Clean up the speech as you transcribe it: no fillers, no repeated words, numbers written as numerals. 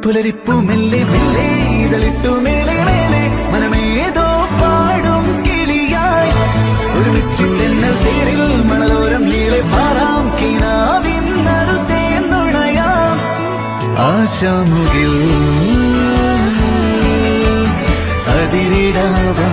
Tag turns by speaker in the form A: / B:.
A: പുലരിപ്പു മെല്ലെ മെല്ലെ ഇതളിട്ടു മേലെ മേലെ മനമേതോ പാടും കിളിയായി ഒരുമിച്ചിട്ടെന്നൽ തേരിൽ മണലോരം നീളെ പാറാം കിനാവിൻ നറുതേൻ നുണയാം ആശാമുകിൽ അതിരിടാവാം